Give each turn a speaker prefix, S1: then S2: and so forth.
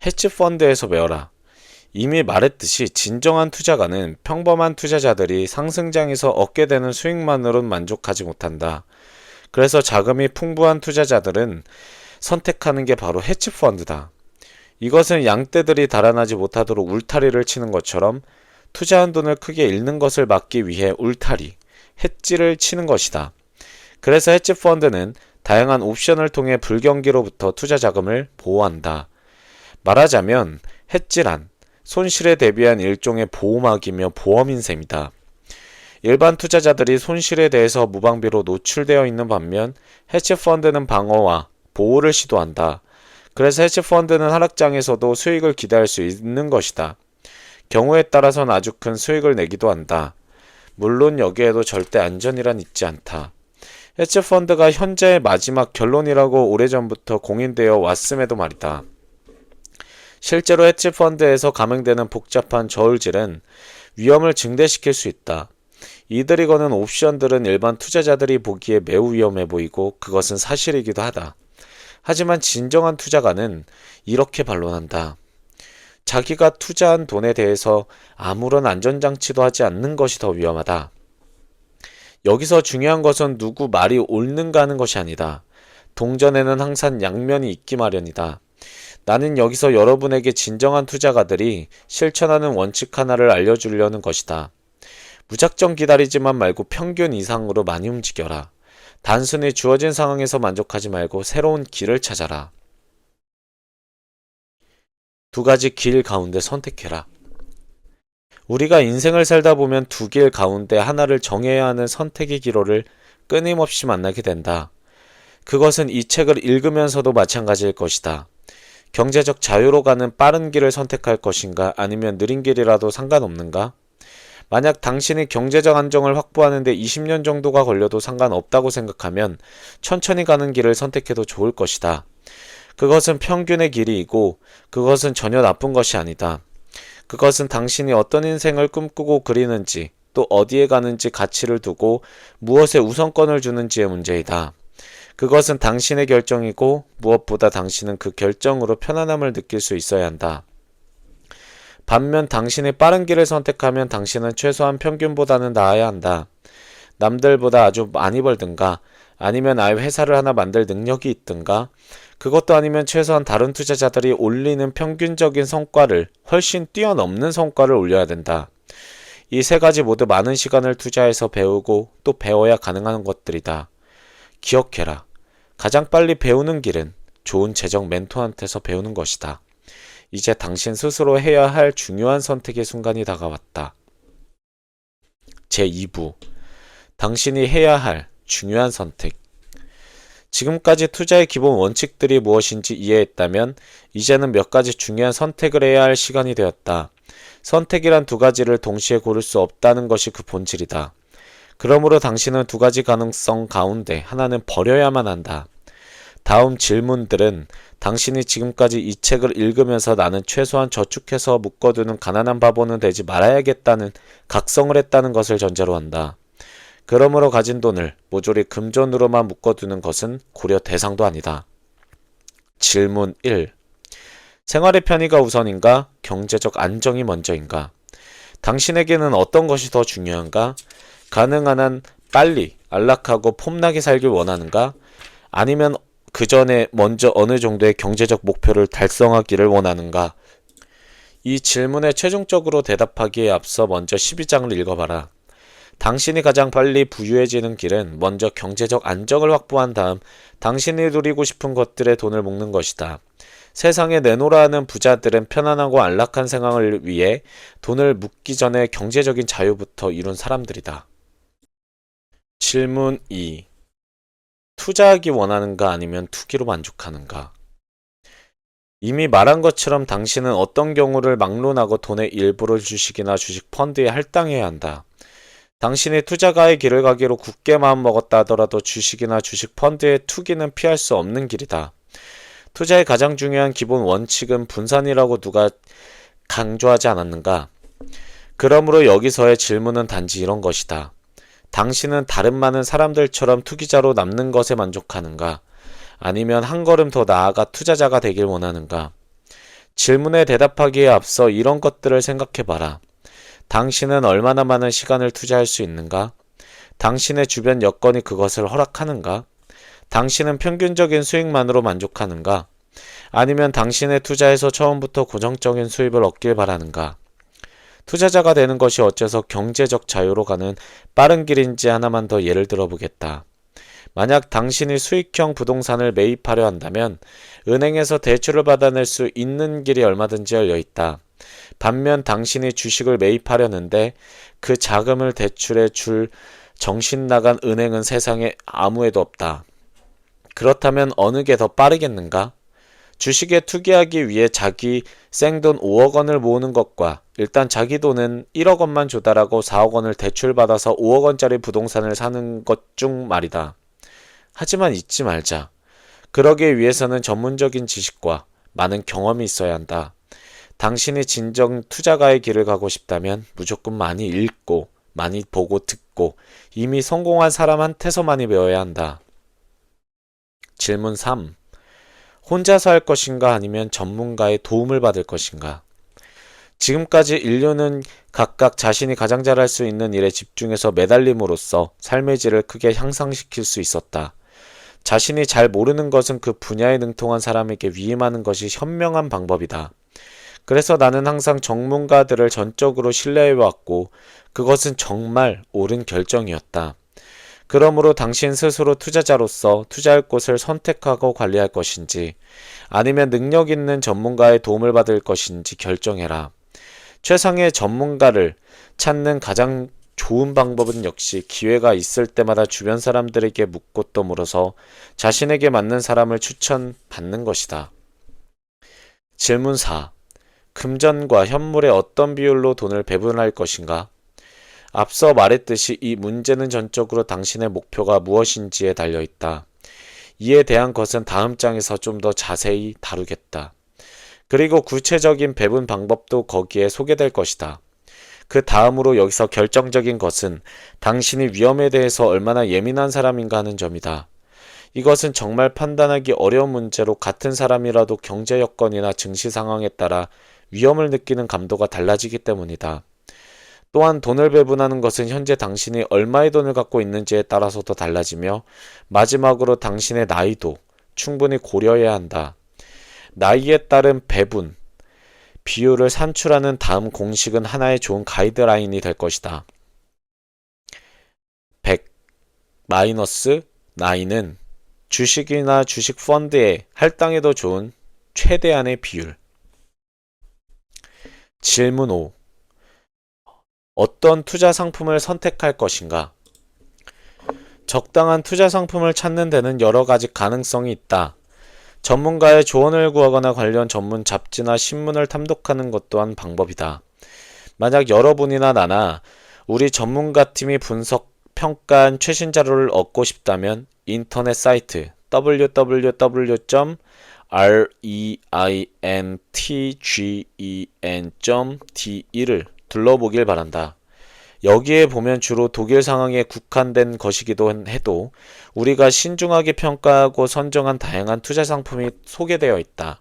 S1: 해치펀드에서 배워라. 이미 말했듯이 진정한 투자가는 평범한 투자자들이 상승장에서 얻게 되는 수익만으론 만족하지 못한다. 그래서 자금이 풍부한 투자자들은 선택하는 게 바로 해치펀드다. 이것은 양떼들이 달아나지 못하도록 울타리를 치는 것처럼 투자한 돈을 크게 잃는 것을 막기 위해 울타리, 해지를 치는 것이다. 그래서 해치펀드는 다양한 옵션을 통해 불경기로부터 투자 자금을 보호한다. 말하자면 해지란 손실에 대비한 일종의 보호막이며 보험인 셈이다. 일반 투자자들이 손실에 대해서 무방비로 노출되어 있는 반면 해치펀드는 방어와 보호를 시도한다. 그래서 해치펀드는 하락장에서도 수익을 기대할 수 있는 것이다. 경우에 따라서는 아주 큰 수익을 내기도 한다. 물론 여기에도 절대 안전이란 있지 않다. 해치펀드가 현재의 마지막 결론이라고 오래전부터 공인되어 왔음에도 말이다. 실제로 해치펀드에서 감행되는 복잡한 저울질은 위험을 증대시킬 수 있다. 이들이 거는 옵션들은 일반 투자자들이 보기에 매우 위험해 보이고 그것은 사실이기도 하다. 하지만 진정한 투자가는 이렇게 반론한다. 자기가 투자한 돈에 대해서 아무런 안전장치도 하지 않는 것이 더 위험하다. 여기서 중요한 것은 누구 말이 옳는가 하는 것이 아니다. 동전에는 항상 양면이 있기 마련이다. 나는 여기서 여러분에게 진정한 투자가들이 실천하는 원칙 하나를 알려주려는 것이다. 무작정 기다리지만 말고 평균 이상으로 많이 움직여라. 단순히 주어진 상황에서 만족하지 말고 새로운 길을 찾아라. 두 가지 길 가운데 선택해라. 우리가 인생을 살다 보면 두 길 가운데 하나를 정해야 하는 선택의 기로를 끊임없이 만나게 된다. 그것은 이 책을 읽으면서도 마찬가지일 것이다. 경제적 자유로 가는 빠른 길을 선택할 것인가 아니면 느린 길이라도 상관없는가? 만약 당신이 경제적 안정을 확보하는 데 20년 정도가 걸려도 상관없다고 생각하면 천천히 가는 길을 선택해도 좋을 것이다. 그것은 평균의 길이이고 그것은 전혀 나쁜 것이 아니다. 그것은 당신이 어떤 인생을 꿈꾸고 그리는지 또 어디에 가는지 가치를 두고 무엇에 우선권을 주는지의 문제이다. 그것은 당신의 결정이고 무엇보다 당신은 그 결정으로 편안함을 느낄 수 있어야 한다. 반면 당신이 빠른 길을 선택하면 당신은 최소한 평균보다는 나아야 한다. 남들보다 아주 많이 벌든가 아니면 아예 회사를 하나 만들 능력이 있든가 그것도 아니면 최소한 다른 투자자들이 올리는 평균적인 성과를 훨씬 뛰어넘는 성과를 올려야 된다. 이 세 가지 모두 많은 시간을 투자해서 배우고 또 배워야 가능한 것들이다. 기억해라. 가장 빨리 배우는 길은 좋은 재정 멘토한테서 배우는 것이다. 이제 당신 스스로 해야 할 중요한 선택의 순간이 다가왔다. 제2부 당신이 해야 할 중요한 선택. 지금까지 투자의 기본 원칙들이 무엇인지 이해했다면 이제는 몇 가지 중요한 선택을 해야 할 시간이 되었다. 선택이란 두 가지를 동시에 고를 수 없다는 것이 그 본질이다. 그러므로 당신은 두 가지 가능성 가운데 하나는 버려야만 한다. 다음 질문들은 당신이 지금까지 이 책을 읽으면서 나는 최소한 저축해서 묶어두는 가난한 바보는 되지 말아야겠다는 각성을 했다는 것을 전제로 한다. 그러므로 가진 돈을 모조리 금전으로만 묶어두는 것은 고려 대상도 아니다. 질문 1. 생활의 편의가 우선인가? 경제적 안정이 먼저인가? 당신에게는 어떤 것이 더 중요한가? 가능한 한 빨리 안락하고 폼나게 살길 원하는가? 아니면 그 전에 먼저 어느 정도의 경제적 목표를 달성하기를 원하는가? 이 질문에 최종적으로 대답하기에 앞서 먼저 12장을 읽어봐라. 당신이 가장 빨리 부유해지는 길은 먼저 경제적 안정을 확보한 다음 당신이 누리고 싶은 것들에 돈을 묶는 것이다. 세상에 내놓으라 하는 부자들은 편안하고 안락한 생활을 위해 돈을 묶기 전에 경제적인 자유부터 이룬 사람들이다. 질문 2. 투자하기 원하는가 아니면 투기로 만족하는가? 이미 말한 것처럼 당신은 어떤 경우를 막론하고 돈의 일부를 주식이나 주식 펀드에 할당해야 한다. 당신이 투자가의 길을 가기로 굳게 마음먹었다 하더라도 주식이나 주식 펀드의 투기는 피할 수 없는 길이다. 투자의 가장 중요한 기본 원칙은 분산이라고 누가 강조하지 않았는가? 그러므로 여기서의 질문은 단지 이런 것이다. 당신은 다른 많은 사람들처럼 투기자로 남는 것에 만족하는가? 아니면 한 걸음 더 나아가 투자자가 되길 원하는가? 질문에 대답하기에 앞서 이런 것들을 생각해봐라. 당신은 얼마나 많은 시간을 투자할 수 있는가? 당신의 주변 여건이 그것을 허락하는가? 당신은 평균적인 수익만으로 만족하는가? 아니면 당신의 투자에서 처음부터 고정적인 수입을 얻길 바라는가? 투자자가 되는 것이 어째서 경제적 자유로 가는 빠른 길인지 하나만 더 예를 들어보겠다. 만약 당신이 수익형 부동산을 매입하려 한다면 은행에서 대출을 받아낼 수 있는 길이 얼마든지 열려 있다. 반면 당신이 주식을 매입하려는데 그 자금을 대출해 줄 정신 나간 은행은 세상에 아무에도 없다. 그렇다면 어느 게 더 빠르겠는가? 주식에 투기하기 위해 자기 생돈 5억 원을 모으는 것과 일단 자기 돈은 1억 원만 조달하고 4억 원을 대출받아서 5억 원짜리 부동산을 사는 것 중 말이다. 하지만 잊지 말자. 그러기 위해서는 전문적인 지식과 많은 경험이 있어야 한다. 당신이 진정 투자가의 길을 가고 싶다면 무조건 많이 읽고 많이 보고 듣고 이미 성공한 사람한테서만이 배워야 한다. 질문 3. 혼자서 할 것인가 아니면 전문가의 도움을 받을 것인가? 지금까지 인류는 각각 자신이 가장 잘할 수 있는 일에 집중해서 매달림으로써 삶의 질을 크게 향상시킬 수 있었다. 자신이 잘 모르는 것은 그 분야에 능통한 사람에게 위임하는 것이 현명한 방법이다. 그래서 나는 항상 전문가들을 전적으로 신뢰해왔고 그것은 정말 옳은 결정이었다. 그러므로 당신 스스로 투자자로서 투자할 곳을 선택하고 관리할 것인지 아니면 능력 있는 전문가의 도움을 받을 것인지 결정해라. 최상의 전문가를 찾는 가장 좋은 방법은 역시 기회가 있을 때마다 주변 사람들에게 묻고 또 물어서 자신에게 맞는 사람을 추천받는 것이다. 질문 4. 금전과 현물의 어떤 비율로 돈을 배분할 것인가? 앞서 말했듯이 이 문제는 전적으로 당신의 목표가 무엇인지에 달려있다. 이에 대한 것은 다음 장에서 좀 더 자세히 다루겠다. 그리고 구체적인 배분 방법도 거기에 소개될 것이다. 그 다음으로 여기서 결정적인 것은 당신이 위험에 대해서 얼마나 예민한 사람인가 하는 점이다. 이것은 정말 판단하기 어려운 문제로 같은 사람이라도 경제 여건이나 증시 상황에 따라 위험을 느끼는 감도가 달라지기 때문이다. 또한 돈을 배분하는 것은 현재 당신이 얼마의 돈을 갖고 있는지에 따라서도 달라지며 마지막으로 당신의 나이도 충분히 고려해야 한다. 나이에 따른 배분, 비율을 산출하는 다음 공식은 하나의 좋은 가이드라인이 될 것이다. 100 마이너스 나이는 주식이나 주식 펀드에 할당해도 좋은 최대한의 비율. 질문 5. 어떤 투자 상품을 선택할 것인가? 적당한 투자 상품을 찾는 데는 여러 가지 가능성이 있다. 전문가의 조언을 구하거나 관련 전문 잡지나 신문을 탐독하는 것 또한 방법이다. 만약 여러분이나 나나 우리 전문가팀이 분석, 평가한 최신 자료를 얻고 싶다면 인터넷 사이트 www.reintgen.de를 둘러보길 바란다. 여기에 보면 주로 독일 상황에 국한된 것이기도 해도 우리가 신중하게 평가하고 선정한 다양한 투자 상품이 소개되어 있다.